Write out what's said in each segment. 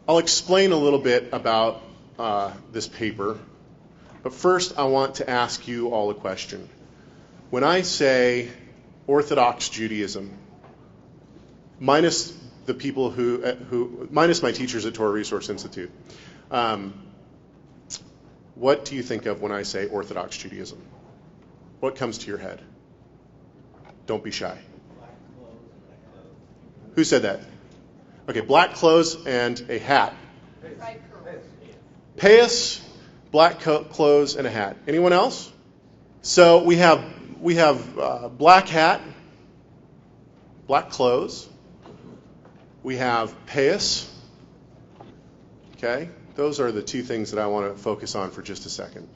I'll explain a little bit about this paper, but first I want to ask you all a question. When I say Orthodox Judaism, minus the people who minus my teachers at TorahResource Institute, what do you think of when I say Orthodox Judaism? What comes to your head? Don't be shy. Who said that? Okay, black clothes and a hat. Payas, black clothes and a hat. Anyone else? So we have black hat, black clothes. We have payas. Okay, those are the two things that I want to focus on for just a second,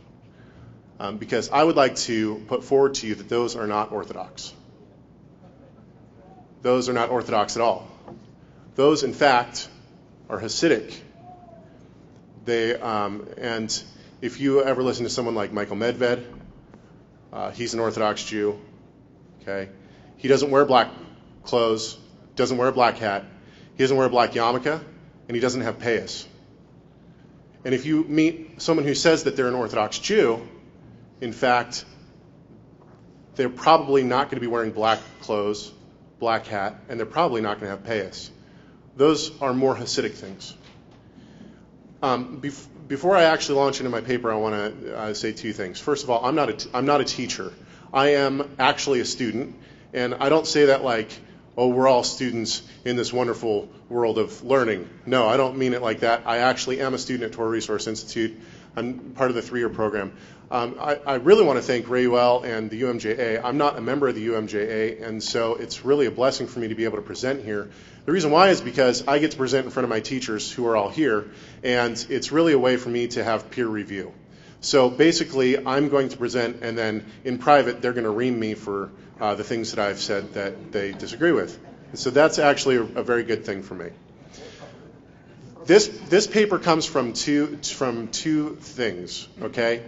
because I would like to put forward to you that those are not Orthodox. Those are not Orthodox at all. Those, in fact, are Hasidic. And if you ever listen to someone like Michael Medved, he's an Orthodox Jew. Okay, he doesn't wear black clothes, doesn't wear a black hat, he doesn't wear a black yarmulke, and he doesn't have payas. And if you meet someone who says that they're an Orthodox Jew, in fact, they're probably not going to be wearing black clothes, black hat, and they're probably not going to have payas. Those are more Hasidic things. Before I actually launch into my paper, I want to say two things. First of all, I'm not a teacher. I am actually a student, and I don't say that like, oh, we're all students in this wonderful world of learning. No, I don't mean it like that. I actually am a student at TorahResource Institute. I'm part of the 3-year program. I really want to thank Rayuel and the UMJA. I'm not a member of the UMJA, and so it's really a blessing for me to be able to present here. The reason why is because I get to present in front of my teachers who are all here, and it's really a way for me to have peer review. So basically, I'm going to present, and then in private, they're going to ream me for the things that I've said that they disagree with. And so that's actually a very good thing for me. This paper comes from two things, okay?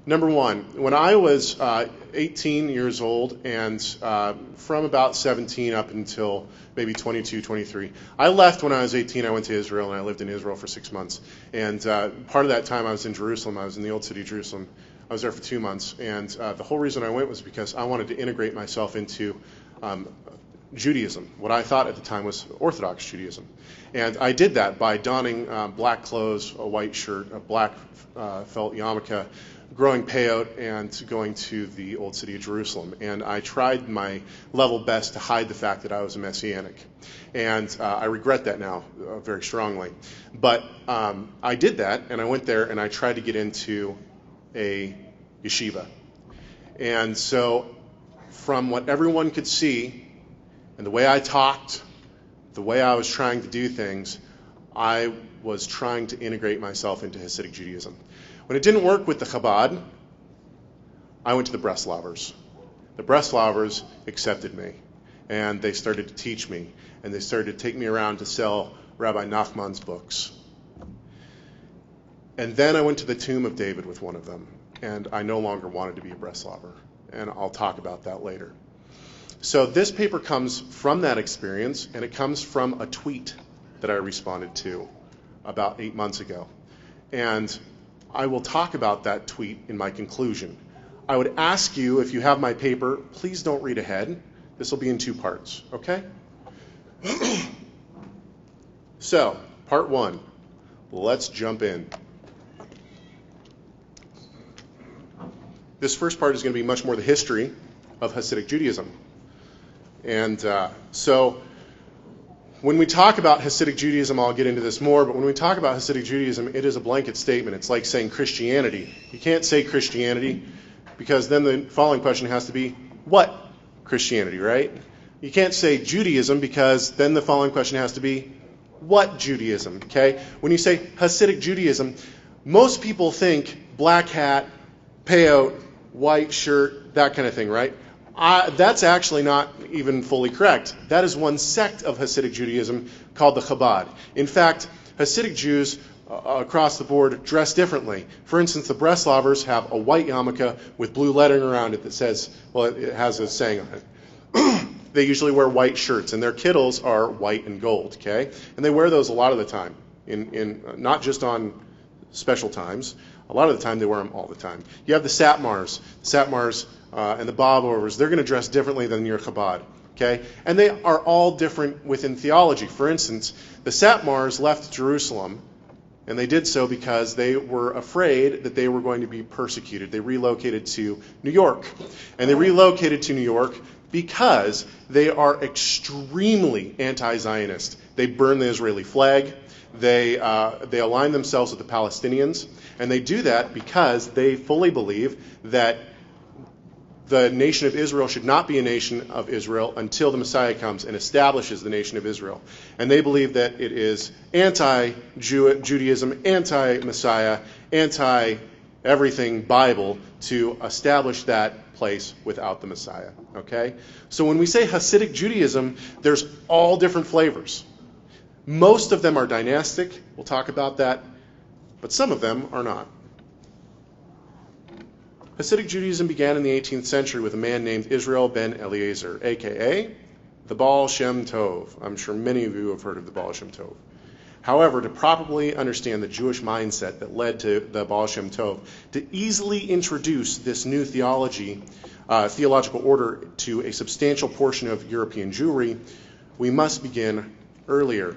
Number one, when I was 18 years old, and from about 17 up until maybe 22, 23, I left when I was 18. I went to Israel, and I lived in Israel for 6 months. And part of that time I was in Jerusalem. I was in the old city of Jerusalem. I was there for 2 months. And the whole reason I went was because I wanted to integrate myself into Judaism, what I thought at the time was Orthodox Judaism. And I did that by donning black clothes, a white shirt, a black felt yarmulke, growing peyote, and going to the old city of Jerusalem. And I tried my level best to hide the fact that I was a Messianic. And I regret that now very strongly. But I did that, and I went there, and I tried to get into a yeshiva. And so from what everyone could see, and the way I talked, the way I was trying to do things, I was trying to integrate myself into Hasidic Judaism. When it didn't work with the Chabad, I went to the Breslovers. The Breslovers accepted me, and they started to teach me, and they started to take me around to sell Rabbi Nachman's books. And then I went to the tomb of David with one of them, and I no longer wanted to be a Breslover, and I'll talk about that later. So this paper comes from that experience, and it comes from a tweet that I responded to about 8 months ago. And I will talk about that tweet in my conclusion. I would ask you, if you have my paper, please don't read ahead. This will be in 2 parts, okay? So, part 1. Let's jump in. This first part is going to be much more the history of Hasidic Judaism. And so when we talk about Hasidic Judaism, I'll get into this more, but when we talk about Hasidic Judaism, it is a blanket statement. It's like saying Christianity. You can't say Christianity because then the following question has to be, what Christianity, right? You can't say Judaism because then the following question has to be, what Judaism, okay? When you say Hasidic Judaism, most people think black hat, peyote, white shirt, that kind of thing, right? That's actually not even fully correct. That is one sect of Hasidic Judaism called the Chabad. In fact, Hasidic Jews across the board dress differently. For instance, the Breslovers have a white yarmulke with blue lettering around it that says, well, it has a saying on it. They usually wear white shirts, and their kittles are white and gold, okay? And they wear those a lot of the time. in not just on special times. A lot of the time they wear them all the time. You have the Satmars. The Satmars and the Baal-Overs, they're going to dress differently than your Chabad. Okay? And they are all different within theology. For instance, the Satmars left Jerusalem, and they did so because they were afraid that they were going to be persecuted. They relocated to New York. And they relocated to New York because they are extremely anti-Zionist. They burn the Israeli flag. They align themselves with the Palestinians. And they do that because they fully believe that the nation of Israel should not be a nation of Israel until the Messiah comes and establishes the nation of Israel. And they believe that it is anti-Judaism, anti-Messiah, anti-everything Bible to establish that place without the Messiah. Okay? So when we say Hasidic Judaism, there's all different flavors. Most of them are dynastic. We'll talk about that. But some of them are not. Hasidic Judaism began in the 18th century with a man named Israel ben Eliezer, a.k.a. the Baal Shem Tov. I'm sure many of you have heard of the Baal Shem Tov. However, to properly understand the Jewish mindset that led to the Baal Shem Tov, to easily introduce this new theological order to a substantial portion of European Jewry, we must begin earlier.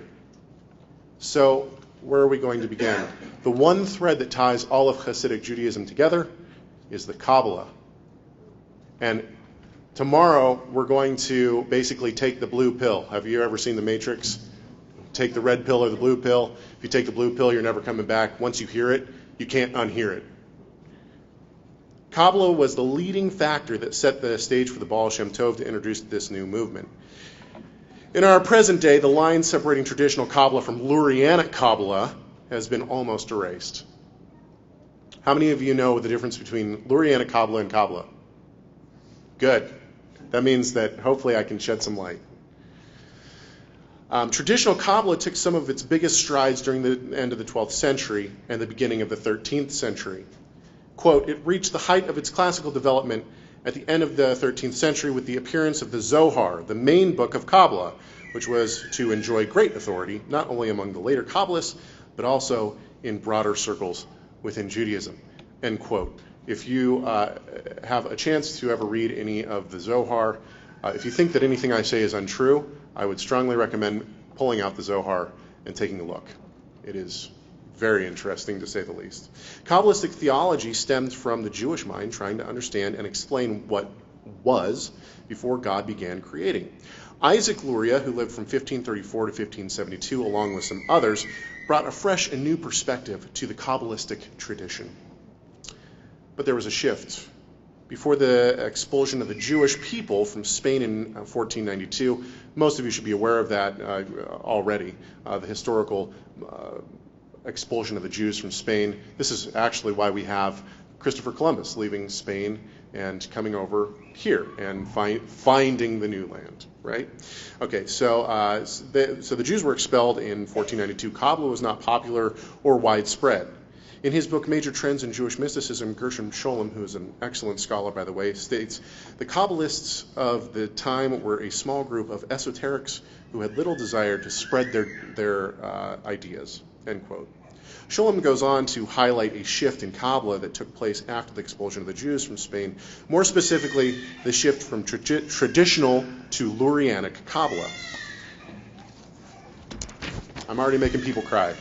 So, where are we going to begin? The one thread that ties all of Hasidic Judaism together is the Kabbalah. And tomorrow we're going to basically take the blue pill. Have you ever seen The Matrix? Take the red pill or the blue pill. If you take the blue pill, you're never coming back. Once you hear it, you can't unhear it. Kabbalah was the leading factor that set the stage for the Baal Shem Tov to introduce this new movement. In our present day, the line separating traditional Kabbalah from Lurianic Kabbalah has been almost erased. How many of you know the difference between Lurianic Kabbalah and Kabbalah? Good. That means that hopefully I can shed some light. Traditional Kabbalah took some of its biggest strides during the end of the 12th century and the beginning of the 13th century. Quote, it reached the height of its classical development at the end of the 13th century with the appearance of the Zohar, the main book of Kabbalah, which was to enjoy great authority, not only among the later Kabbalists, but also in broader circles within Judaism, end quote. If you have a chance to ever read any of the Zohar, if you think that anything I say is untrue, I would strongly recommend pulling out the Zohar and taking a look. It is very interesting, to say the least. Kabbalistic theology stemmed from the Jewish mind trying to understand and explain what was before God began creating. Isaac Luria, who lived from 1534 to 1572, along with some others, brought a fresh and new perspective to the Kabbalistic tradition. But there was a shift. Before the expulsion of the Jewish people from Spain in 1492, most of you should be aware of that already, the historical expulsion of the Jews from Spain. This is actually why we have Christopher Columbus leaving Spain and coming over here and finding the new land, right? Okay, so the Jews were expelled in 1492. Kabbalah was not popular or widespread. In his book, Major Trends in Jewish Mysticism, Gershom Scholem, who is an excellent scholar, by the way, states, the Kabbalists of the time were a small group of esoterics who had little desire to spread their ideas, end quote. Scholem goes on to highlight a shift in Kabbalah that took place after the expulsion of the Jews from Spain, more specifically, the shift from traditional to Lurianic Kabbalah. I'm already making people cry.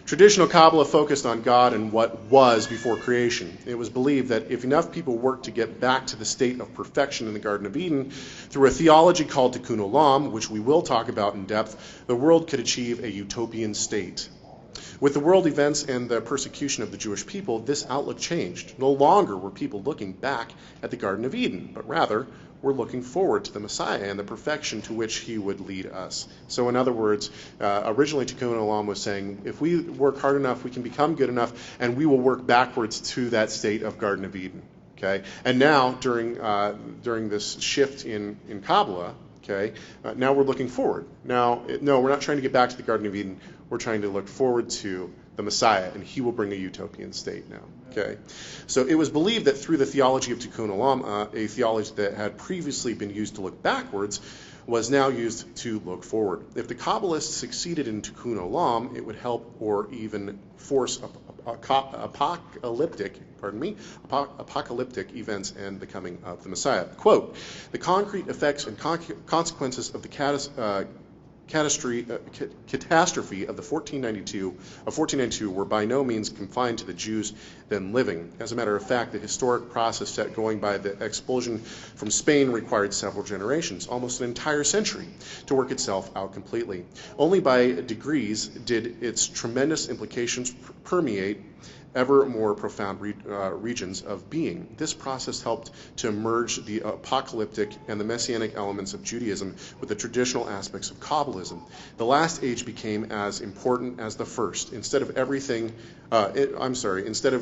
Traditional Kabbalah focused on God and what was before creation. It was believed that if enough people worked to get back to the state of perfection in the Garden of Eden, through a theology called Tikkun Olam, which we will talk about in depth, the world could achieve a utopian state. With the world events and the persecution of the Jewish people, this outlook changed. No longer were people looking back at the Garden of Eden, but rather we're looking forward to the Messiah and the perfection to which he would lead us. So in other words, originally Tikkun Olam was saying, if we work hard enough, we can become good enough, and we will work backwards to that state of Garden of Eden. Okay? And now, during this shift in Kabbalah, okay, now we're looking forward. Now, no, we're not trying to get back to the Garden of Eden. We're trying to look forward to the Messiah, and he will bring a utopian state now. Okay, so it was believed that through the theology of Tikkun Olam, a theology that had previously been used to look backwards, was now used to look forward. If the Kabbalists succeeded in Tikkun Olam, it would help or even force apocalyptic events and the coming of the Messiah. Quote, the concrete effects and consequences of the catastrophe of 1492 were by no means confined to the Jews then living. As a matter of fact, the historic process set going by the expulsion from Spain required several generations, almost an entire century, to work itself out completely. Only by degrees did its tremendous implications permeate ever more profound regions of being. This process helped to merge the apocalyptic and the Messianic elements of Judaism with the traditional aspects of Kabbalism. The last age became as important as the first. Instead of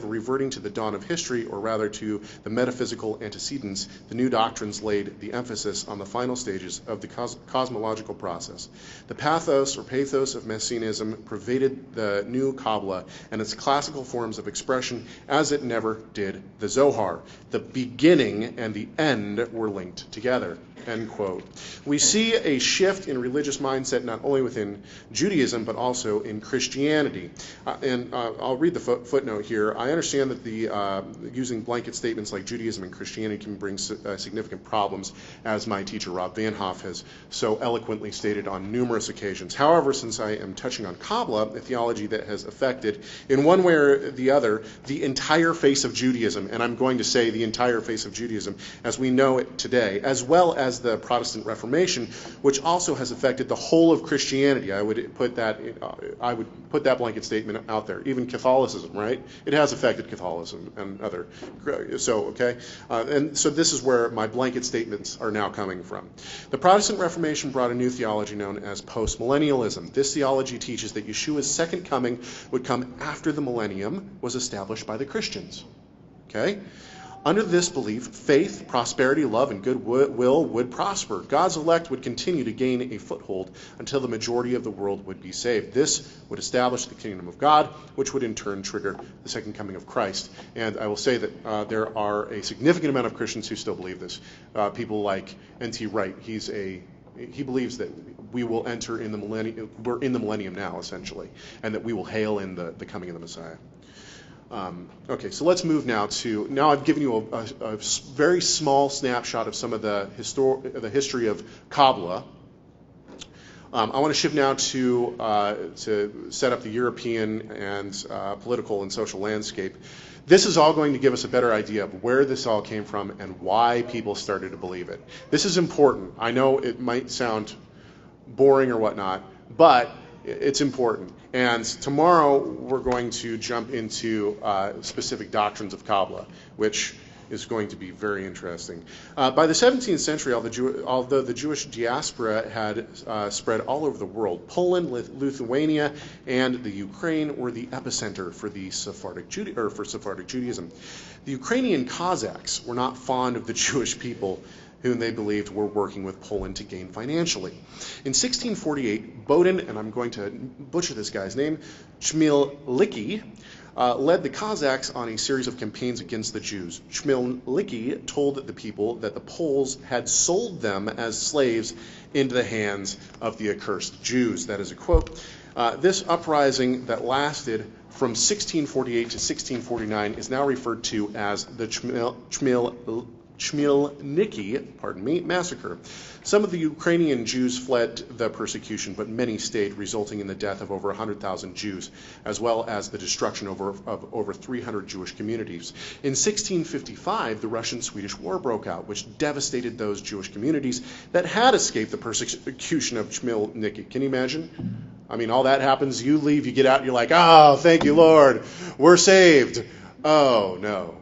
reverting to the dawn of history, or rather to the metaphysical antecedents, the new doctrines laid the emphasis on the final stages of the cosmological process. The pathos of Messianism pervaded the new Kabbalah and its classical forms of expression as it never did the Zohar. The beginning and the end were linked together. End quote. We see a shift in religious mindset not only within Judaism but also in Christianity. I'll read the footnote here. I understand that using blanket statements like Judaism and Christianity can bring significant problems, as my teacher Rob Van Hoff has so eloquently stated on numerous occasions. However, since I am touching on Kabbalah, a theology that has affected, in one way or the other, the entire face of Judaism, and I'm going to say the entire face of Judaism as we know it today, as well as the Protestant Reformation, which also has affected the whole of Christianity. I would put that blanket statement out there. Even Catholicism, right? It has affected Catholicism and other. And so this is where my blanket statements are now coming from. The Protestant Reformation brought a new theology known as postmillennialism. This theology teaches that Yeshua's second coming would come after the millennium was established by the Christians. Okay? Under this belief, faith, prosperity, love, and goodwill would prosper. God's elect would continue to gain a foothold until the majority of the world would be saved. This would establish the kingdom of God, which would in turn trigger the second coming of Christ. And I will say that there are a significant amount of Christians who still believe this. People like N.T. Wright, he believes that we will enter in the millennium. We're in the millennium now, essentially, and that we will hail in the coming of the Messiah. Okay, so let's move now to, I've given you a very small snapshot of some of the history of Kabbalah. I want to shift now to set up the European and political and social landscape. This is all going to give us a better idea of where this all came from and why people started to believe it. This is important. I know it might sound boring or whatnot, but it's important. And tomorrow we're going to jump into specific doctrines of Kabbalah, which is going to be very interesting. By the 17th century, although the Jewish diaspora had spread all over the world, Poland, Lithuania, and the Ukraine were the epicenter for the Sephardic Judaism. The Ukrainian Cossacks were not fond of the Jewish people, whom they believed were working with Poland to gain financially. In 1648, Bodin, and I'm going to butcher this guy's name, Chmielnicki, led the Cossacks on a series of campaigns against the Jews. Chmielnicki told the people that the Poles had sold them as slaves into the hands of the accursed Jews. That is a quote. This uprising that lasted from 1648 to 1649 is now referred to as the Chmielnicki, massacre. Some of the Ukrainian Jews fled the persecution, but many stayed, resulting in the death of over 100,000 Jews, as well as the destruction of over 300 Jewish communities. In 1655, the Russian-Swedish War broke out, which devastated those Jewish communities that had escaped the persecution of Chmielnicki. Can you imagine? I mean, all that happens, you leave, you get out, you're like, oh, thank you, Lord, we're saved. Oh, no.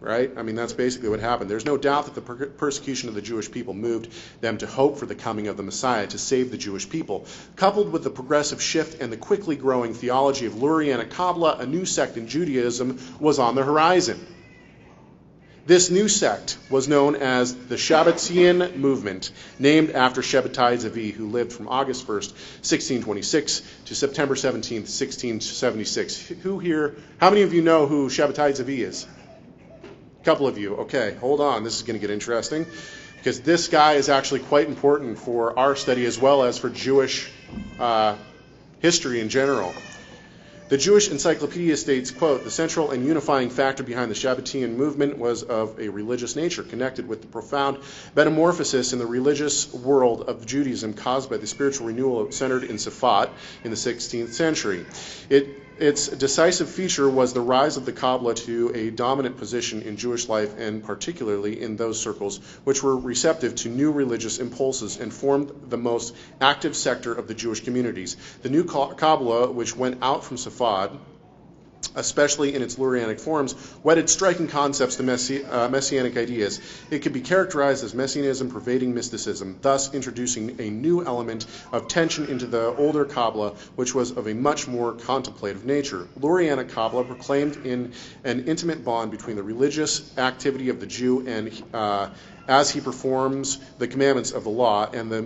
Right? I mean, that's basically what happened. There's no doubt that the persecution of the Jewish people moved them to hope for the coming of the Messiah to save the Jewish people. Coupled with the progressive shift and the quickly growing theology of Lurianic Kabbalah, a new sect in Judaism was on the horizon. This new sect was known as the Shabbatarian movement, named after Shabbatai Zevi, who lived from August 1st, 1626 to September 17th, 1676. How many of you know who Shabbatai Zevi is? A couple of you. Okay, hold on. This is going to get interesting. because this guy is actually quite important for our study as well as for Jewish history in general. The Jewish Encyclopedia states, quote, "The central and unifying factor behind the Shabbatinian movement was of a religious nature, connected with the profound metamorphosis in the religious world of Judaism caused by the spiritual renewal centered in Safat in the 16th century. Its decisive feature was the rise of the Kabbalah to a dominant position in Jewish life, and particularly in those circles which were receptive to new religious impulses and formed the most active sector of the Jewish communities. The new Kabbalah, which went out from Safad, especially in its Lurianic forms, wedded striking concepts to Messianic ideas. It could be characterized as Messianism pervading mysticism, thus introducing a new element of tension into the older Kabbalah, which was of a much more contemplative nature. Lurianic Kabbalah proclaimed in an intimate bond between the religious activity of the Jew and as he performs the commandments of the law and the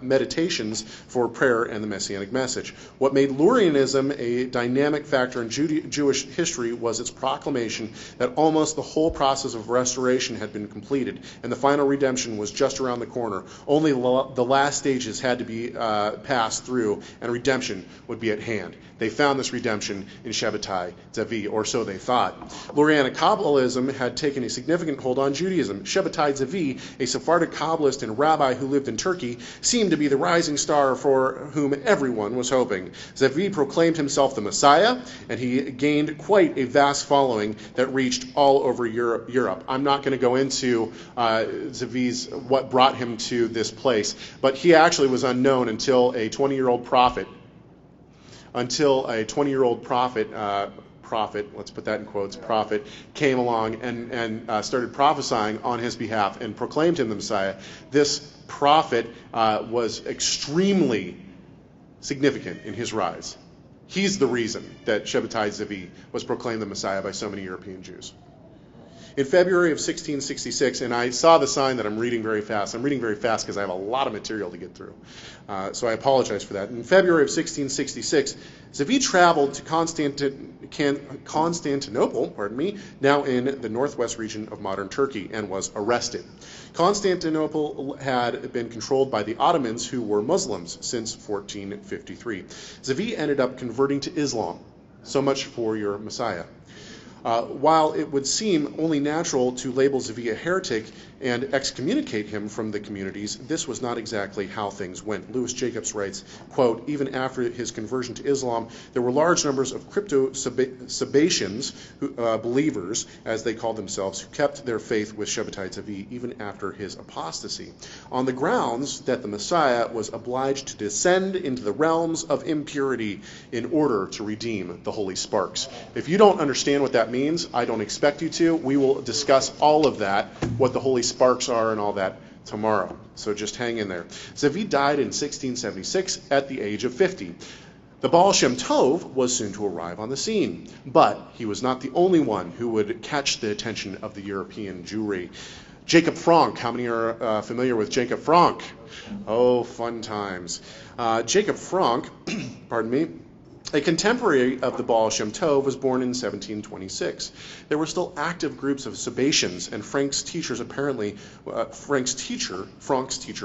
meditations for prayer and the Messianic message. What made Lurianism a dynamic factor in Jewish history was its proclamation that almost the whole process of restoration had been completed, and the final redemption was just around the corner. Only the last stages had to be passed through, and redemption would be at hand. They found this redemption in Shabbatai Zevi, or so they thought. Lurianic Kabbalism had taken a significant hold on Judaism. Shabbatai Zevi, a Sephardic Kabbalist and rabbi who lived in Turkey, seemed to be the rising star for whom everyone was hoping. Zevi proclaimed himself the Messiah, and he gained quite a vast following that reached all over Europe. I'm not going to go into Zevi's, what brought him to this place, but he actually was unknown until a 20-year-old prophet, let's put that in quotes, prophet, came along and started prophesying on his behalf and proclaimed him the Messiah. This prophet was extremely significant in his rise. He's the reason that Shabbatai Zevi was proclaimed the Messiah by so many European Jews. In February of 1666, and I saw the sign that I'm reading very fast. I'm reading very fast because I have a lot of material to get through. So I apologize for that. In February of 1666, Zevi traveled to Constantinople, now in the northwest region of modern Turkey, and was arrested. Constantinople had been controlled by the Ottomans, who were Muslims, since 1453. Zevi ended up converting to Islam. So much for your Messiah. While it would seem only natural to label Zevi a heretic and excommunicate him from the communities, this was not exactly how things went. Louis Jacobs writes, quote, "Even after his conversion to Islam, there were large numbers of crypto-Sabbatians, believers, as they called themselves, who kept their faith with Shabbatai Zevi even after his apostasy, on the grounds that the Messiah was obliged to descend into the realms of impurity in order to redeem the holy sparks." If you don't understand what that means, I don't expect you to. We will discuss all of that, what the holy sparks are and all that, tomorrow. So just hang in there. Zevi died in 1676 at the age of 50. The Baal Shem Tov was soon to arrive on the scene, but he was not the only one who would catch the attention of the European Jewry. Jacob Frank. How many are familiar with Jacob Frank? Oh, fun times. Jacob Frank, a contemporary of the Baal Shem Tov, was born in 1726. There were still active groups of Sabbatians, and Frank's teacher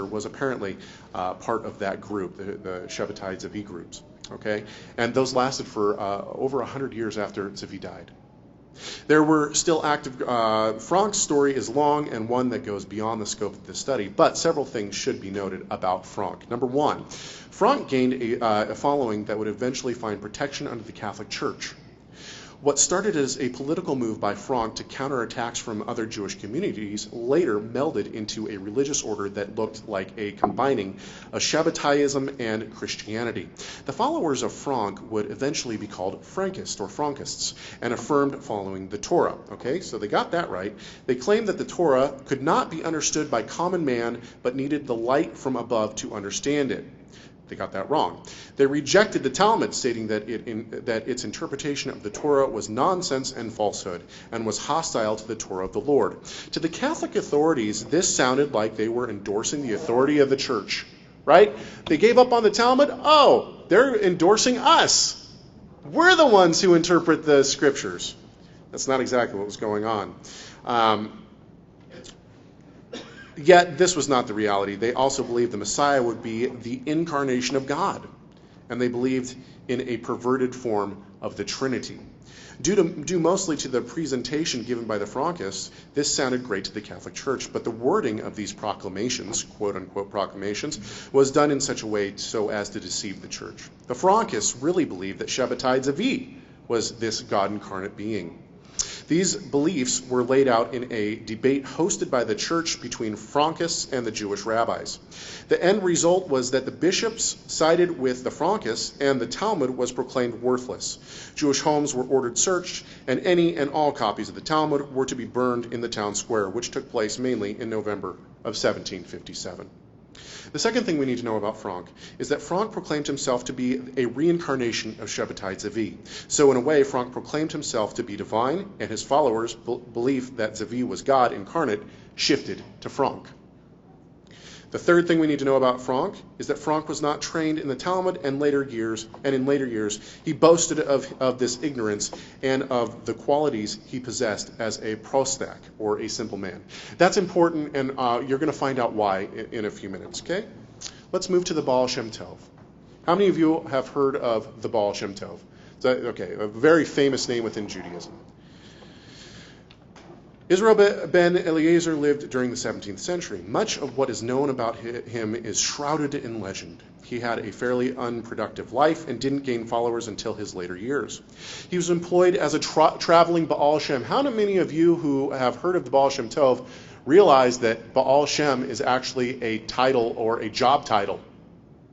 was apparently part of that group, the Shabbatai Zevi groups. Okay, and those lasted for over 100 years after Zevi died. There were still active. Frank's story is long and one that goes beyond the scope of this study, but several things should be noted about Frank. Number one, Frank gained a following that would eventually find protection under the Catholic Church. What started as a political move by Frank to counter attacks from other Jewish communities later melded into a religious order that looked like a combining of Shabbataiism and Christianity. The followers of Frank would eventually be called Frankists or Frankists and affirmed following the Torah. Okay, so they got that right. They claimed that the Torah could not be understood by common man but needed the light from above to understand it. They got that wrong. They rejected the Talmud, stating that its interpretation of the Torah was nonsense and falsehood, and was hostile to the Torah of the Lord. To the Catholic authorities, this sounded like they were endorsing the authority of the church, right? They gave up on the Talmud. Oh, they're endorsing us. We're the ones who interpret the scriptures. That's not exactly what was going on. Yet this was not the reality. They also believed the Messiah would be the incarnation of God, and they believed in a perverted form of the Trinity. Due mostly to the presentation given by the Frankists, this sounded great to the Catholic Church, but the wording of these proclamations, quote-unquote proclamations, was done in such a way so as to deceive the Church. The Frankists really believed that Shabbatai Tzvi was this God incarnate being. These beliefs were laid out in a debate hosted by the church between Frankists and the Jewish rabbis. The end result was that the bishops sided with the Frankists and the Talmud was proclaimed worthless. Jewish homes were ordered searched, and any and all copies of the Talmud were to be burned in the town square, which took place mainly in November of 1757. The second thing we need to know about Frank is that Frank proclaimed himself to be a reincarnation of Shabbatai Tzvi. So in a way, Frank proclaimed himself to be divine, and his followers' belief that Tzvi was God incarnate shifted to Frank. The third thing we need to know about Frank is that Frank was not trained in the Talmud, and in later years he boasted of this ignorance and of the qualities he possessed as a prostak, or a simple man. That's important, and you're going to find out why in a few minutes, okay? Let's move to the Baal Shem Tov. How many of you have heard of the Baal Shem Tov? Okay, a very famous name within Judaism. Israel ben Eliezer lived during the 17th century. Much of what is known about him is shrouded in legend. He had a fairly unproductive life and didn't gain followers until his later years. He was employed as a traveling Baal Shem. How many of you who have heard of the Baal Shem Tov realize that Baal Shem is actually a title or a job title?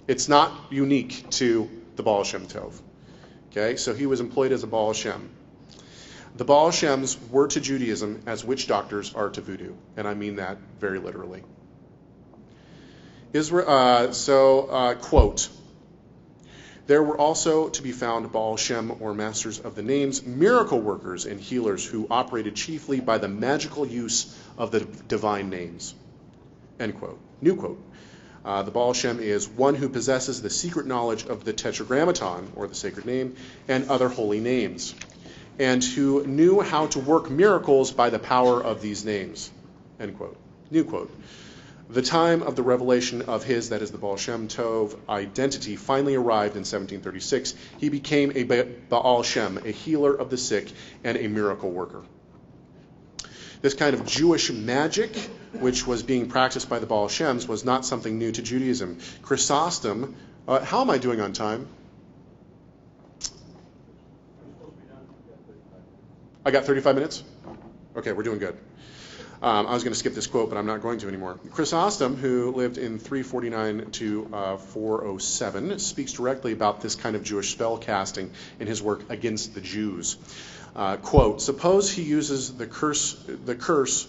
It's not unique to the Baal Shem Tov. Okay, so he was employed as a Baal Shem. The Baal Shems were to Judaism as witch doctors are to voodoo, and I mean that very literally. Quote, there were also to be found Baal Shem, or masters of the names, miracle workers and healers who operated chiefly by the magical use of the divine names. End quote. New quote. The Baal Shem is one who possesses the secret knowledge of the Tetragrammaton, or the sacred name, and other holy names, and who knew how to work miracles by the power of these names. End quote. New quote. The time of the revelation of his, that is the Baal Shem Tov, identity finally arrived in 1736. He became a Baal Shem, a healer of the sick and a miracle worker. This kind of Jewish magic, which was being practiced by the Baal Shems, was not something new to Judaism. Chrysostom, how am I doing on time? I got 35 minutes? Okay, we're doing good. I was going to skip this quote, but I'm not going to anymore. Chrysostom, who lived in 349 to 407, speaks directly about this kind of Jewish spell casting in his work Against the Jews. Quote, suppose he uses the cures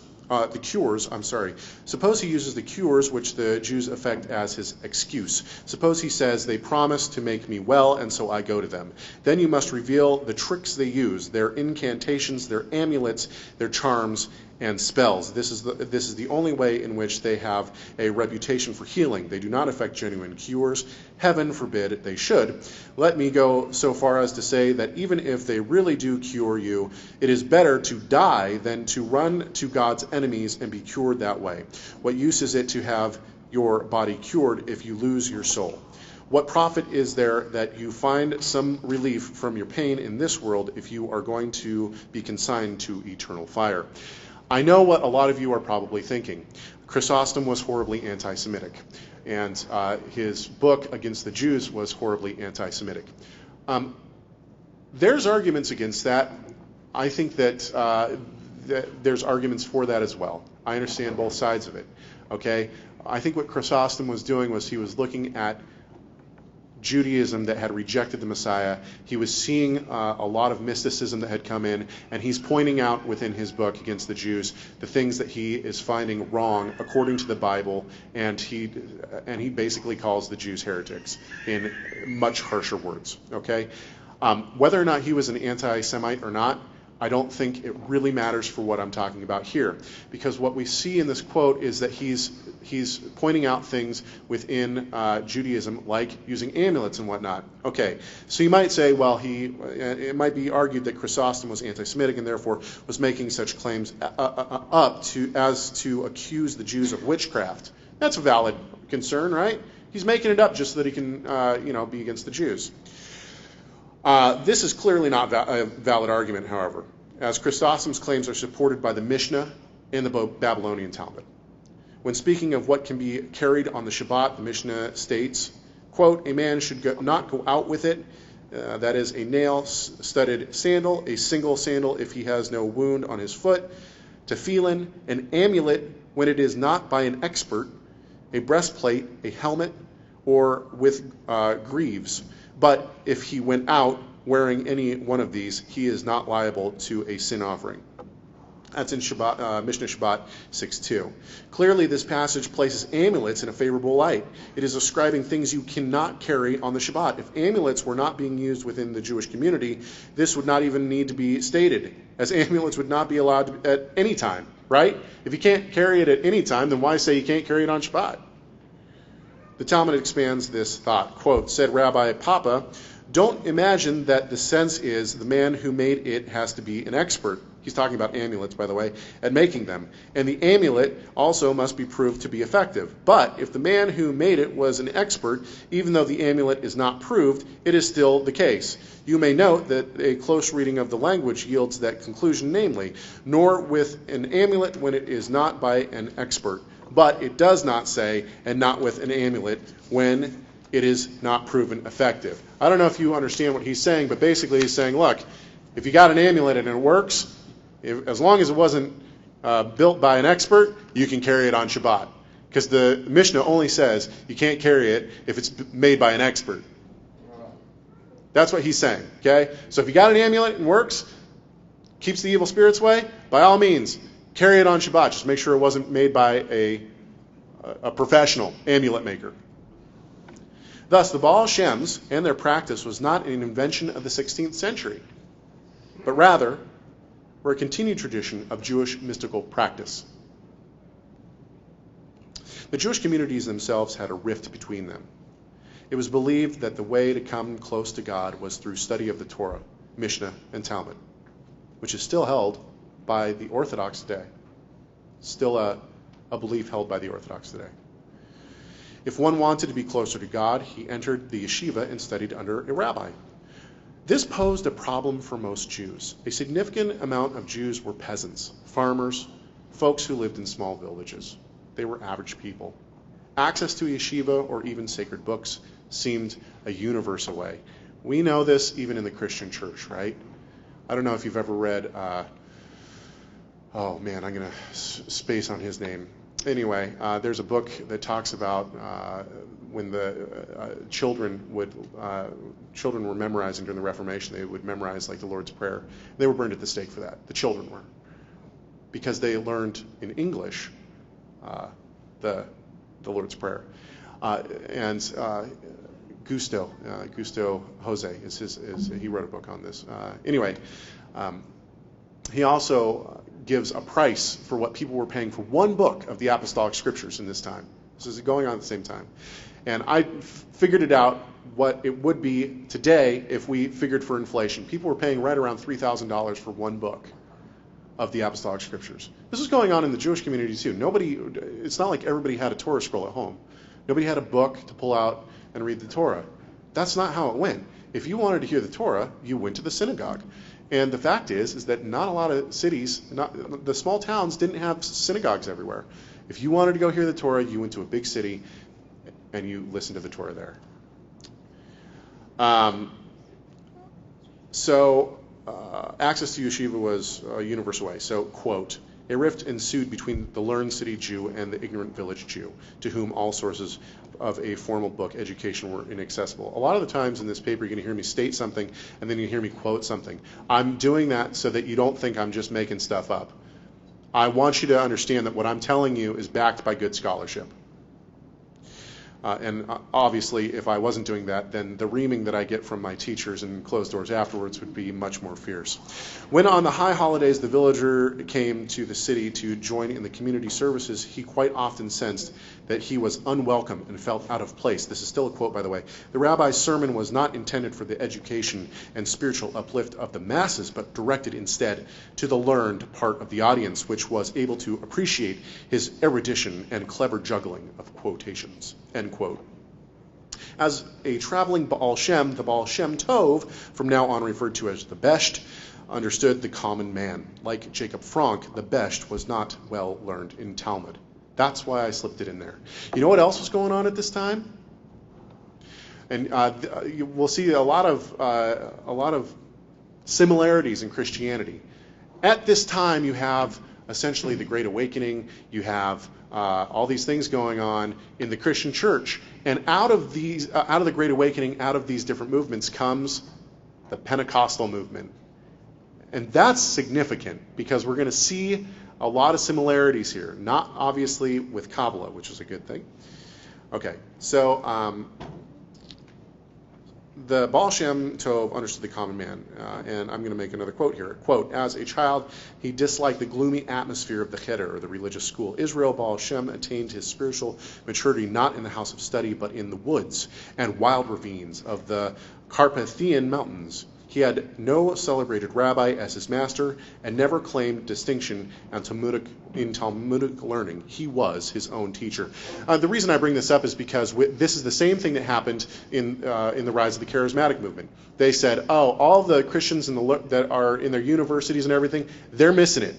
which the Jews affect as his excuse. Suppose he says, they promise to make me well, and so I go to them. Then you must reveal the tricks they use, their incantations, their amulets, their charms, and spells. This is the only way in which they have a reputation for healing. They do not effect genuine cures. Heaven forbid they should. Let me go so far as to say that even if they really do cure you, it is better to die than to run to God's enemies and be cured that way. What use is it to have your body cured if you lose your soul? What profit is there that you find some relief from your pain in this world if you are going to be consigned to eternal fire? I know what a lot of you are probably thinking. Chrysostom was horribly anti-Semitic, and his book Against the Jews was horribly anti-Semitic. There's arguments against that. I think that there's arguments for that as well. I understand both sides of it. Okay, I think what Chrysostom was doing was he was looking at Judaism that had rejected the Messiah. He was seeing a lot of mysticism that had come in, and he's pointing out within his book Against the Jews the things that he is finding wrong according to the Bible, and he basically calls the Jews heretics in much harsher words. Okay, whether or not he was an anti-Semite or not, I don't think it really matters for what I'm talking about here, because what we see in this quote is that he's pointing out things within Judaism, like using amulets and whatnot. Okay, so you might say, well, it might be argued that Chrysostom was anti-Semitic and therefore was making such claims as to accuse the Jews of witchcraft. That's a valid concern, right? He's making it up just so that he can, be against the Jews. This is clearly not a valid argument, however, as Chrysostom's claims are supported by the Mishnah and the Babylonian Talmud. When speaking of what can be carried on the Shabbat, the Mishnah states, quote, a man should not go out with it, that is, a nail-studded sandal, a single sandal if he has no wound on his foot, tefillin, an amulet when it is not by an expert, a breastplate, a helmet, or with greaves. But if he went out wearing any one of these, he is not liable to a sin offering. That's in Mishnah Shabbat 6.2. Clearly, this passage places amulets in a favorable light. It is ascribing things you cannot carry on the Shabbat. If amulets were not being used within the Jewish community, this would not even need to be stated, as amulets would not be allowed at any time, right? If you can't carry it at any time, then why say you can't carry it on Shabbat? The Talmud expands this thought. Quote, said Rabbi Papa, don't imagine that the sense is the man who made it has to be an expert. He's talking about amulets, by the way, at making them. And the amulet also must be proved to be effective. But if the man who made it was an expert, even though the amulet is not proved, it is still the case. You may note that a close reading of the language yields that conclusion, namely, nor with an amulet when it is not by an expert. But it does not say, and not with an amulet when it is not proven effective. I don't know if you understand what he's saying, but basically he's saying, look, if you got an amulet and it works, as long as it wasn't built by an expert, you can carry it on Shabbat. Because the Mishnah only says you can't carry it if it's made by an expert. That's what he's saying, okay? So if you got an amulet and works, keeps the evil spirits away, by all means, carry it on Shabbat. Just make sure it wasn't made by a professional amulet maker. Thus, the Baal Shems and their practice was not an invention of the 16th century, but rather were a continued tradition of Jewish mystical practice. The Jewish communities themselves had a rift between them. It was believed that the way to come close to God was through study of the Torah, Mishnah, and Talmud, which is still held by the Orthodox today. Still a belief held by the Orthodox today. If one wanted to be closer to God, he entered the yeshiva and studied under a rabbi. This posed a problem for most Jews. A significant amount of Jews were peasants, farmers, folks who lived in small villages. They were average people. Access to yeshiva or even sacred books seemed a universe away. We know this even in the Christian church, right? I don't know if you've ever read, I'm going to space on his name. Anyway, there's a book that talks about when the children were memorizing during the Reformation. They would memorize like the Lord's Prayer. They were burned at the stake for that. The children were, because they learned in English the Lord's Prayer. Gusto Jose he wrote a book on this. He also gives a price for what people were paying for one book of the Apostolic Scriptures in this time. This is going on at the same time. And I figured it out what it would be today if we figured for inflation. People were paying right around $3,000 for one book of the Apostolic Scriptures. This was going on in the Jewish community too. It's not like everybody had a Torah scroll at home. Nobody had a book to pull out and read the Torah. That's not how it went. If you wanted to hear the Torah, you went to the synagogue. And the fact is that not a lot of cities, the small towns didn't have synagogues everywhere. If you wanted to go hear the Torah, you went to a big city and you listened to the Torah there. Access to yeshiva was a universal way. So, quote, a rift ensued between the learned city Jew and the ignorant village Jew, to whom all sources of a formal book education were inaccessible. A lot of the times in this paper, you're going to hear me state something, and then you hear me quote something. I'm doing that so that you don't think I'm just making stuff up. I want you to understand that what I'm telling you is backed by good scholarship. And obviously, if I wasn't doing that, then the reaming that I get from my teachers in closed doors afterwards would be much more fierce. When on the high holidays the villager came to the city to join in the community services, he quite often sensed that he was unwelcome and felt out of place. This is still a quote, by the way. The rabbi's sermon was not intended for the education and spiritual uplift of the masses, but directed instead to the learned part of the audience, which was able to appreciate his erudition and clever juggling of quotations. End quote. As a traveling Baal Shem, the Baal Shem Tov, from now on referred to as the Besht, understood the common man. Like Jacob Frank, the Besht was not well learned in Talmud. That's why I slipped it in there. You know what else was going on at this time? And we'll see a lot of similarities in Christianity. At this time, you have essentially the Great Awakening. You have all these things going on in the Christian church, and out of the Great Awakening, out of these different movements comes the Pentecostal movement, and that's significant because we're going to see a lot of similarities here. Not obviously with Kabbalah, which is a good thing. Okay, so the Baal Shem Tov understood the common man, and I'm going to make another quote here. Quote, as a child, he disliked the gloomy atmosphere of the cheder, or the religious school. Israel Baal Shem attained his spiritual maturity not in the house of study, but in the woods and wild ravines of the Carpathian Mountains. He had no celebrated rabbi as his master and never claimed distinction in Talmudic learning. He was his own teacher. The reason I bring this up is because this is the same thing that happened in the rise of the charismatic movement. They said, oh, all the Christians that are in their universities and everything, they're missing it.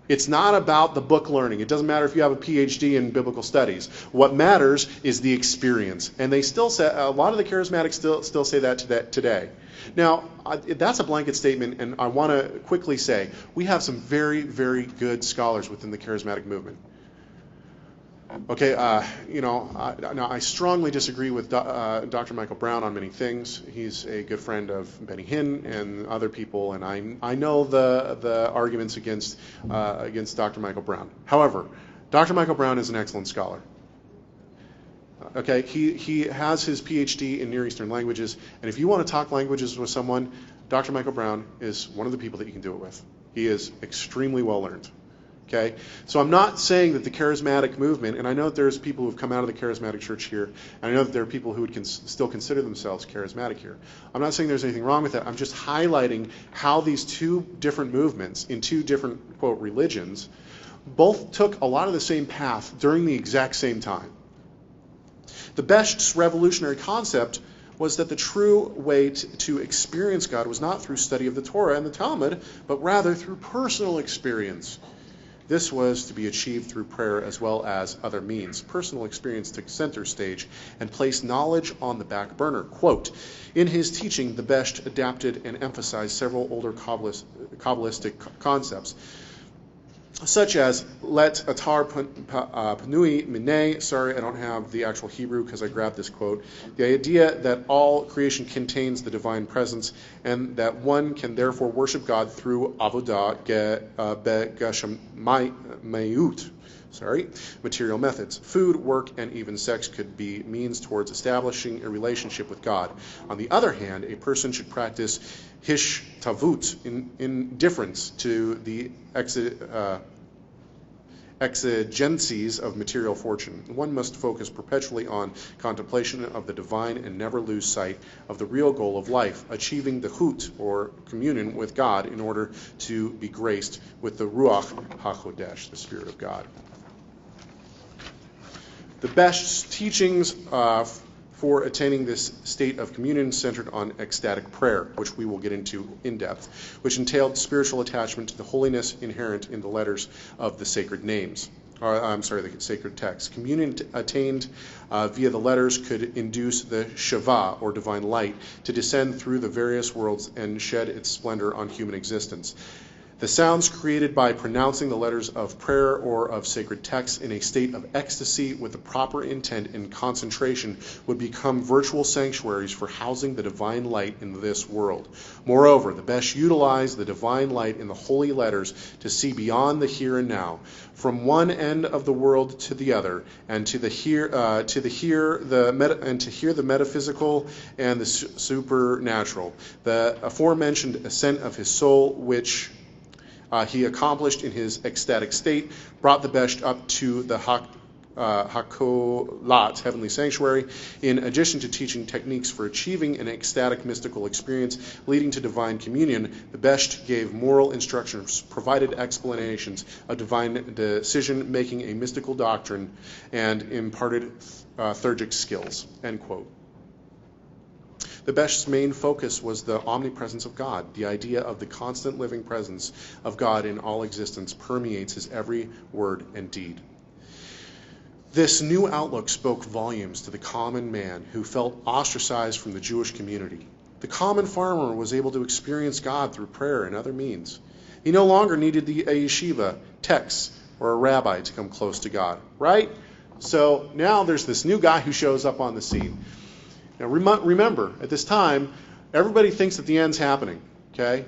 It's not about the book learning. It doesn't matter if you have a PhD in biblical studies. What matters is the experience. And they still say, a lot of the charismatics still say that today. Now, that's a blanket statement, and I want to quickly say, we have some very, very good scholars within the charismatic movement. Okay, now I strongly disagree with Dr. Michael Brown on many things. He's a good friend of Benny Hinn and other people, and I know the arguments against Dr. Michael Brown. However, Dr. Michael Brown is an excellent scholar. Okay, he has his PhD in Near Eastern languages, and if you want to talk languages with someone, Dr. Michael Brown is one of the people that you can do it with. He is extremely well learned. Okay, so I'm not saying that the charismatic movement, and I know that there's people who have come out of the charismatic church here, and I know that there are people who would still consider themselves charismatic here. I'm not saying there's anything wrong with that. I'm just highlighting how these two different movements in two different, quote, religions, both took a lot of the same path during the exact same time. The Besht's revolutionary concept was that the true way to experience God was not through study of the Torah and the Talmud, but rather through personal experience. This was to be achieved through prayer as well as other means. Personal experience took center stage and placed knowledge on the back burner. Quote, in his teaching, the Besht adapted and emphasized several older Kabbalistic concepts, such as let atar panui minei. Sorry, I don't have the actual Hebrew because I grabbed this quote. The idea that all creation contains the divine presence and that one can therefore worship God through avodah begashamayut. Material methods. Food, work, and even sex could be means towards establishing a relationship with God. On the other hand, a person should practice hishtavut, indifference to the exigencies of material fortune. One must focus perpetually on contemplation of the divine and never lose sight of the real goal of life, achieving the hut, or communion with God, in order to be graced with the Ruach HaKodesh, the Spirit of God. The Besht's teachings for attaining this state of communion centered on ecstatic prayer, which we will get into in depth, which entailed spiritual attachment to the holiness inherent in the letters of the sacred names. The sacred text. Communion attained via the letters could induce the Shava, or divine light, to descend through the various worlds and shed its splendor on human existence. The sounds created by pronouncing the letters of prayer or of sacred texts in a state of ecstasy with the proper intent and concentration would become virtual sanctuaries for housing the divine light in this world. Moreover, the Besh utilized the divine light in the holy letters to see beyond the here and now, from one end of the world to the other, and to hear the metaphysical and the supernatural. The aforementioned ascent of his soul, which he accomplished in his ecstatic state, brought the Besht up to the Hakolat, heavenly sanctuary, in addition to teaching techniques for achieving an ecstatic mystical experience leading to divine communion. The Besht gave moral instructions, provided explanations of divine decision, making a mystical doctrine, and imparted theurgic skills. End quote. The Besht's main focus was the omnipresence of God. The idea of the constant living presence of God in all existence permeates his every word and deed. This new outlook spoke volumes to the common man who felt ostracized from the Jewish community. The common farmer was able to experience God through prayer and other means. He no longer needed a yeshiva, text, or a rabbi to come close to God, right? So now there's this new guy who shows up on the scene. Now remember, at this time, everybody thinks that the end's happening, okay?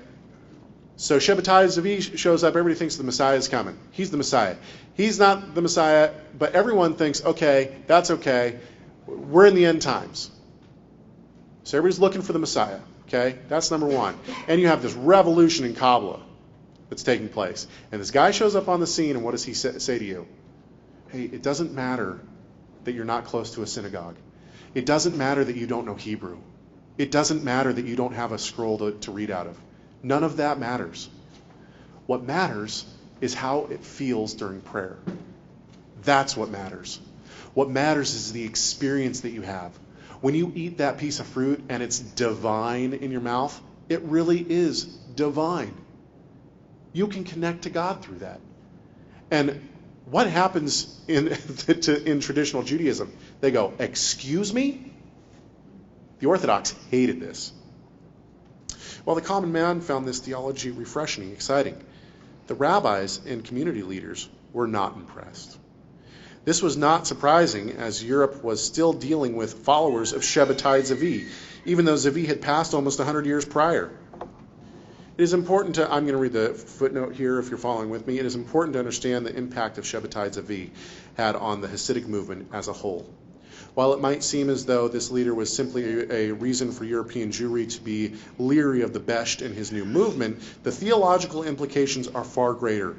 So Shabbatai Zavi shows up, everybody thinks the Messiah is coming. He's the Messiah. He's not the Messiah, but everyone thinks, okay, that's okay. We're in the end times. So everybody's looking for the Messiah, okay? That's number one. And you have this revolution in Kabbalah that's taking place. And this guy shows up on the scene, and what does he say to you? Hey, it doesn't matter that you're not close to a synagogue. It doesn't matter that you don't know Hebrew. It doesn't matter that you don't have a scroll to read out of. None of that matters. What matters is how it feels during prayer. That's what matters. What matters is the experience that you have. When you eat that piece of fruit and it's divine in your mouth, it really is divine. You can connect to God through that. And what happens in traditional Judaism? They go, excuse me? The Orthodox hated this. While the common man found this theology refreshing and exciting, the rabbis and community leaders were not impressed. This was not surprising, as Europe was still dealing with followers of Shabbatai Zavi, even though Zavi had passed almost 100 years prior. It is important to, I'm going to read the footnote here if you're following with me, it is important to understand the impact of Shabbatai Zavi had on the Hasidic movement as a whole. While it might seem as though this leader was simply a reason for European Jewry to be leery of the Besht and his new movement, the theological implications are far greater.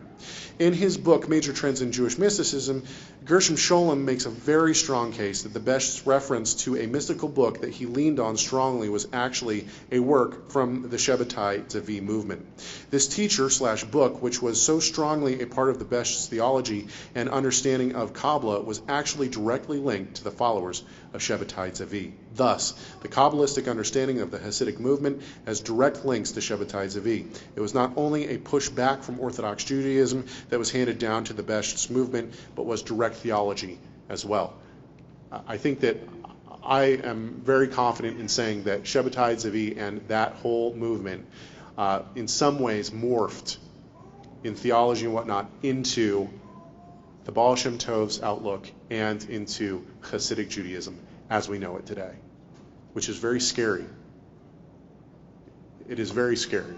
In his book, Major Trends in Jewish Mysticism, Gershom Scholem makes a very strong case that the Besht's reference to a mystical book that he leaned on strongly was actually a work from the Shabbatai Zavi movement. This teacher/book, which was so strongly a part of the Besht's theology and understanding of Kabbalah, was actually directly linked to the followers of Shabbatai Zavi. Thus, the Kabbalistic understanding of the Hasidic movement has direct links to Shabbatai Zavi. It was not only a pushback from Orthodox Judaism that was handed down to the Besht's movement, but was direct theology as well. I think that I am very confident in saying that Shabbatai Zavi and that whole movement in some ways morphed in theology and whatnot into the Baal Shem Tov's outlook and into Hasidic Judaism as we know it today, which is very scary. It is very scary.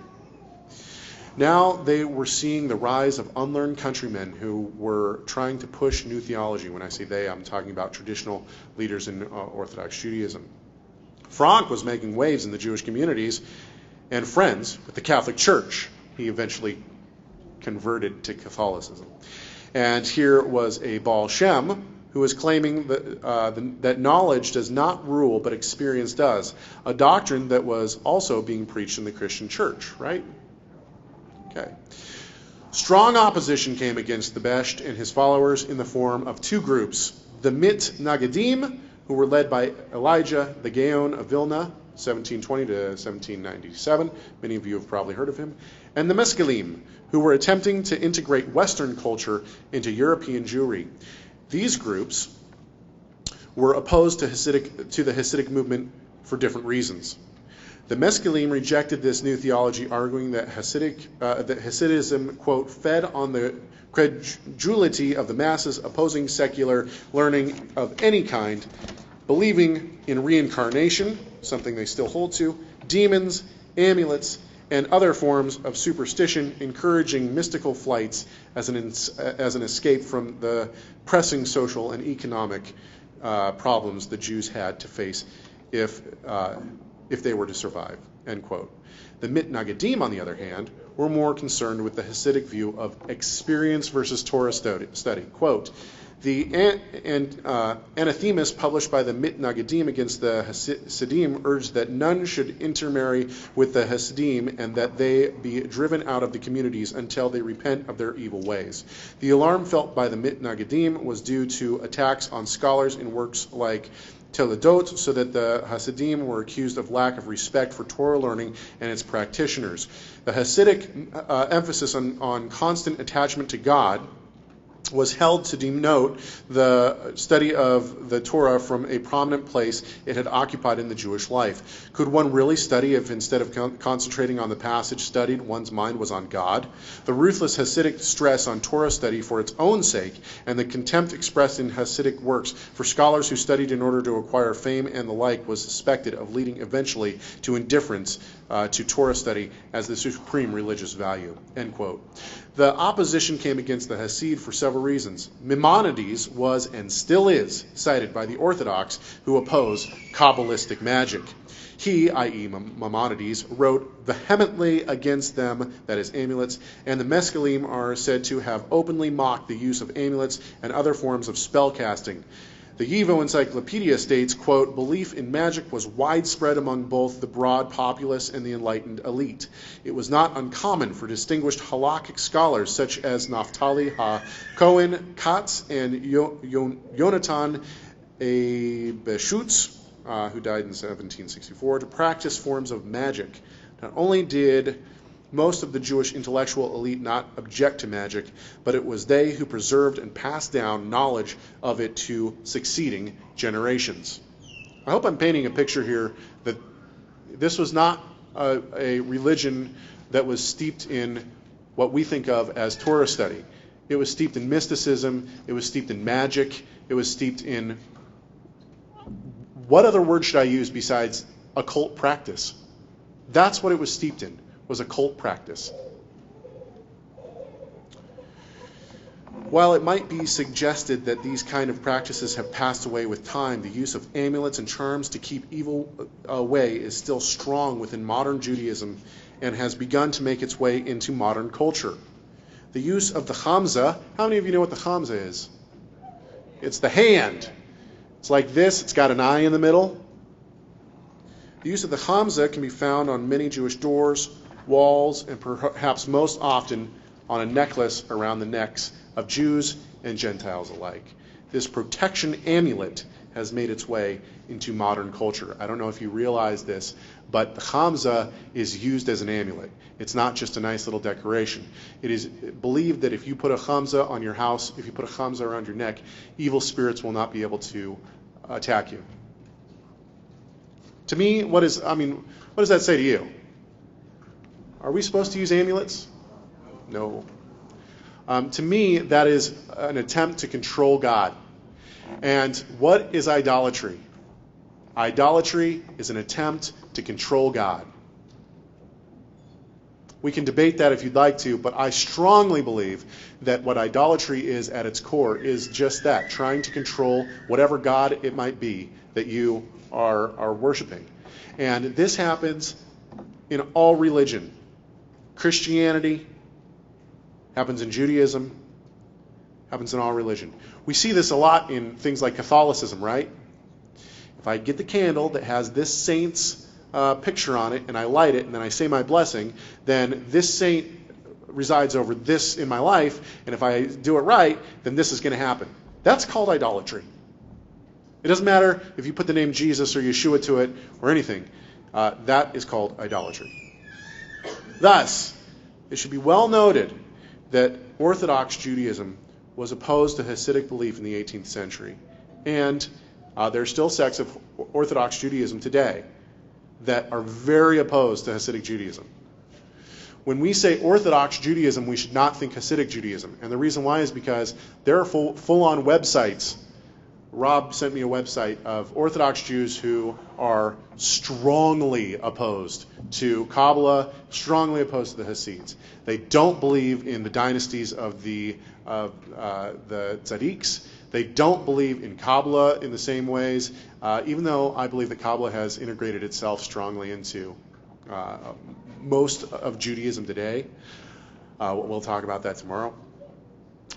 Now they were seeing the rise of unlearned countrymen who were trying to push new theology. When I say they, I'm talking about traditional leaders in Orthodox Judaism. Frank was making waves in the Jewish communities and friends with the Catholic Church. He eventually converted to Catholicism. And here was a Baal Shem who was claiming that knowledge does not rule, but experience does. A doctrine that was also being preached in the Christian church, right? Okay. Strong opposition came against the Besht and his followers in the form of two groups. The Mit Nagadim, who were led by Elijah the Gaon of Vilna, 1720 to 1797. Many of you have probably heard of him. And the Mescalim, who were attempting to integrate Western culture into European Jewry. These groups were opposed to the Hasidic movement for different reasons. The Mescalim rejected this new theology, arguing that Hasidism, quote, fed on the credulity of the masses, opposing secular learning of any kind, believing in reincarnation, something they still hold to, demons, amulets, and other forms of superstition, encouraging mystical flights as an escape from the pressing social and economic problems the Jews had to face if they were to survive, end quote. The Mitnagadim, on the other hand, were more concerned with the Hasidic view of experience versus Torah study. Quote, the anathemas published by the Mitnagadim against the Hasidim urged that none should intermarry with the Hasidim and that they be driven out of the communities until they repent of their evil ways. The alarm felt by the Mitnagadim was due to attacks on scholars in works like Teledot, so that the Hasidim were accused of lack of respect for Torah learning and its practitioners. The Hasidic emphasis on constant attachment to God was held to denote the study of the Torah from a prominent place it had occupied in the Jewish life. Could one really study if instead of concentrating on the passage studied, one's mind was on God? The ruthless Hasidic stress on Torah study for its own sake, and the contempt expressed in Hasidic works for scholars who studied in order to acquire fame and the like, was suspected of leading eventually to indifference to Torah study as the supreme religious value, end quote. The opposition came against the Hasid for several reasons. Maimonides was and still is cited by the Orthodox who oppose Kabbalistic magic. He, i.e. Maimonides, wrote vehemently against them, that is amulets, and the Mescalim are said to have openly mocked the use of amulets and other forms of spell casting. The Yevo Encyclopedia states, quote, belief in magic was widespread among both the broad populace and the enlightened elite. It was not uncommon for distinguished halakhic scholars such as Naphtali HaKohen Katz and Yonatan Beshutz, who died in 1764, to practice forms of magic. Not only did most of the Jewish intellectual elite not object to magic, but it was they who preserved and passed down knowledge of it to succeeding generations. I hope I'm painting a picture here that this was not a religion that was steeped in what we think of as Torah study. It was steeped in mysticism, it was steeped in magic, it was steeped in, what other word should I use besides occult practice? That's what it was steeped in. Was occult practice. While it might be suggested that these kind of practices have passed away with time, the use of amulets and charms to keep evil away is still strong within modern Judaism and has begun to make its way into modern culture. The use of the Hamza, how many of you know what the Hamza is? It's the hand. It's like this, it's got an eye in the middle. The use of the Hamza can be found on many Jewish doors, walls, and perhaps most often on a necklace around the necks of Jews and Gentiles alike. This protection amulet has made its way into modern culture. I don't know if you realize this, but the Hamza is used as an amulet. It's not just a nice little decoration. It is believed that if you put a Hamza on your house, if you put a Hamza around your neck, evil spirits will not be able to attack you. To me, what does that say to you? Are we supposed to use amulets? No. To me, that is an attempt to control God. And what is idolatry? Idolatry is an attempt to control God. We can debate that if you'd like to, but I strongly believe that what idolatry is at its core is just that, trying to control whatever God it might be that you are worshiping. And this happens in all religion. Christianity, happens in Judaism, happens in all religion. We see this a lot in things like Catholicism, right? If I get the candle that has this saint's picture on it and I light it and then I say my blessing, then this saint resides over this in my life, and if I do it right, then this is going to happen. That's called idolatry. It doesn't matter if you put the name Jesus or Yeshua to it or anything. That is called idolatry. Thus, it should be well noted that Orthodox Judaism was opposed to Hasidic belief in the 18th century. And there are still sects of Orthodox Judaism today that are very opposed to Hasidic Judaism. When we say Orthodox Judaism, we should not think Hasidic Judaism. And the reason why is because there are full-on websites. Rob sent me a website of Orthodox Jews who are strongly opposed to Kabbalah, strongly opposed to the Hasids. They don't believe in the dynasties of the Tzaddiks. They don't believe in Kabbalah in the same ways, even though I believe that Kabbalah has integrated itself strongly into most of Judaism today. We'll talk about that tomorrow.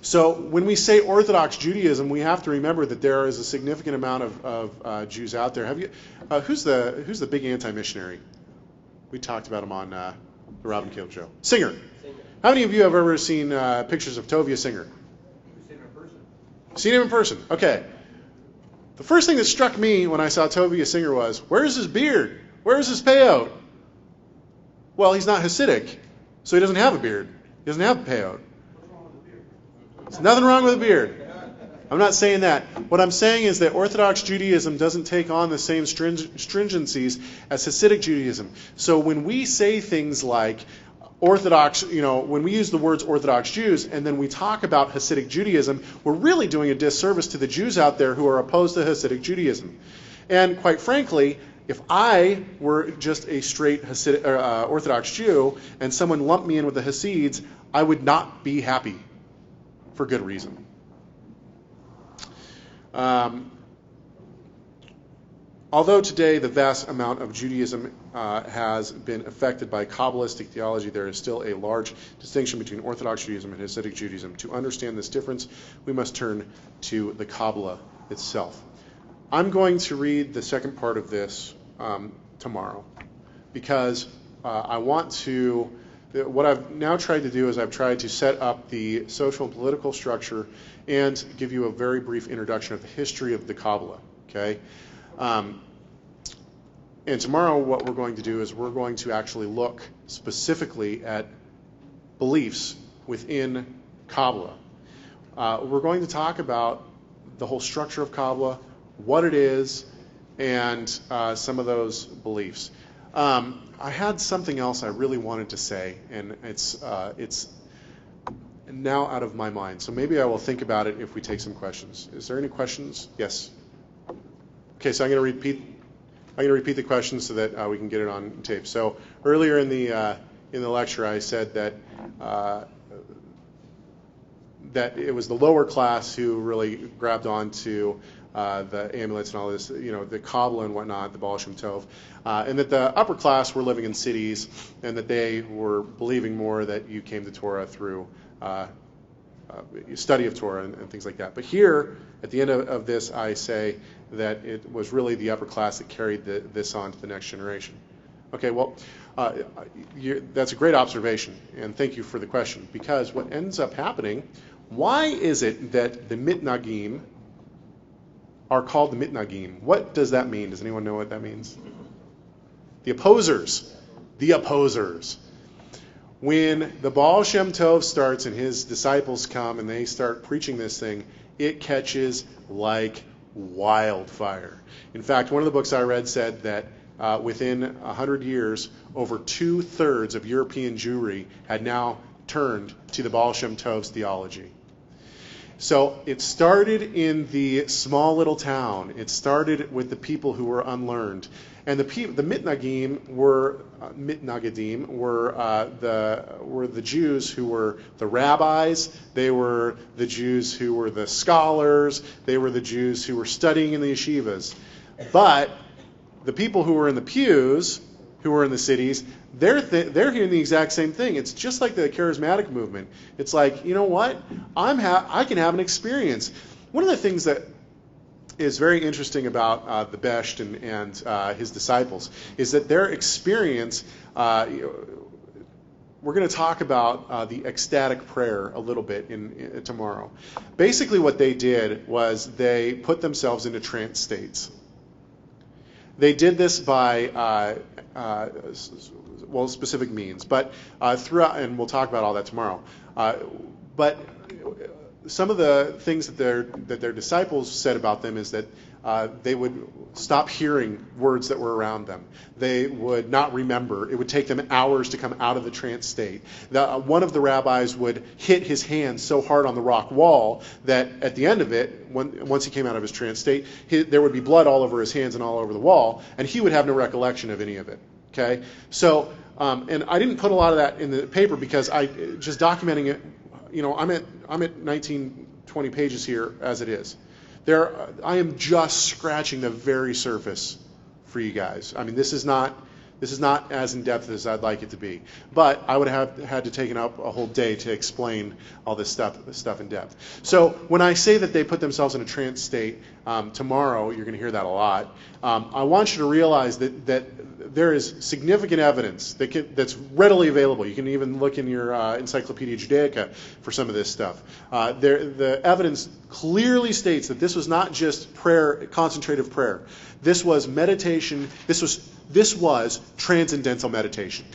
So when we say Orthodox Judaism, we have to remember that there is a significant amount of Jews out there. Who's the big anti-missionary? We talked about him on the Rob and Caleb show. Singer. How many of you have ever seen pictures of Tovia Singer? Seen him in person. Seen him in person. Okay. The first thing that struck me when I saw Tovia Singer was, where's his beard? Where's his payout? Well, he's not Hasidic, so he doesn't have a beard. He doesn't have a payout. There's nothing wrong with a beard. I'm not saying that. What I'm saying is that Orthodox Judaism doesn't take on the same stringencies as Hasidic Judaism. So when we say things like Orthodox, when we use the words Orthodox Jews and then we talk about Hasidic Judaism, we're really doing a disservice to the Jews out there who are opposed to Hasidic Judaism. And quite frankly, if I were just a straight Orthodox Jew and someone lumped me in with the Hasids, I would not be happy. For good reason. Although today the vast amount of Judaism has been affected by Kabbalistic theology, there is still a large distinction between Orthodox Judaism and Hasidic Judaism. To understand this difference, we must turn to the Kabbalah itself. I'm going to read the second part of this tomorrow because I want to... What I've now tried to do is I've tried to set up the social and political structure and give you a very brief introduction of the history of the Kabbalah. Okay? And tomorrow what we're going to do is we're going to actually look specifically at beliefs within Kabbalah. We're going to talk about the whole structure of Kabbalah, what it is, and some of those beliefs. I had something else I really wanted to say, and it's now out of my mind. So maybe I will think about it if we take some questions. Is there any questions? Yes. Okay, so I'm going to repeat the questions so that we can get it on tape. So earlier in the lecture, I said that it was the lower class who really grabbed onto the amulets and all this, the Kabbalah and whatnot, the Baal Shem Tov, and that the upper class were living in cities, and that they were believing more that you came to Torah through study of Torah and things like that. But here, at the end of this, I say that it was really the upper class that carried this on to the next generation. Okay, well, that's a great observation, and thank you for the question, because what ends up happening, why is it that the mitnagim are called the mitnagim? What does that mean? Does anyone know what that means? The opposers. The opposers. When the Baal Shem Tov starts and his disciples come and they start preaching this thing, it catches like wildfire. In fact, one of the books I read said that within 100 years, over 2/3 of European Jewry had now turned to the Baal Shem Tov's theology. So it started in the small little town. It started with the people who were unlearned, and the mitnagadim were the Jews who were the rabbis. They were the Jews who were the scholars. They were the Jews who were studying in the yeshivas. But the people who were in the pews, who were in the cities, they're hearing the exact same thing. It's just like the charismatic movement. It's like, you know what? I can have an experience. One of the things that is very interesting about the Besht and his disciples is that their experience. We're going to talk about the ecstatic prayer a little bit tomorrow. Basically, what they did was they put themselves into trance states. They did this by specific means, but throughout, and we'll talk about all that tomorrow. But some of the things that their disciples said about them is that they would stop hearing words that were around them. They would not remember. It would take them hours to come out of the trance state. One of the rabbis would hit his hand so hard on the rock wall that at the end of it, once he came out of his trance state, there would be blood all over his hands and all over the wall, and he would have no recollection of any of it. Okay? So, and I didn't put a lot of that in the paper because I just documenting it. I'm at 19, 20 pages here as it is. I am just scratching the very surface for you guys. I mean, this is not as in depth as I'd like it to be. But I would have had to take up a whole day to explain all this stuff in depth. So when I say that they put themselves in a trance state, tomorrow you're going to hear that a lot. I want you to realize that there is significant evidence that's readily available. You can even look in your Encyclopedia Judaica for some of this stuff. The evidence clearly states that this was not just prayer, concentrative prayer. This was meditation. This was transcendental meditation.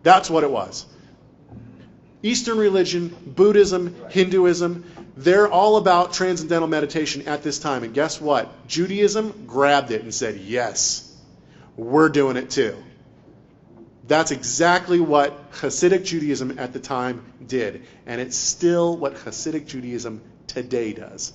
That's what it was. Eastern religion, Buddhism, Hinduism, they're all about transcendental meditation at this time. And guess what? Judaism grabbed it and said, yes, we're doing it too. That's exactly what Hasidic Judaism at the time did. And it's still what Hasidic Judaism today does.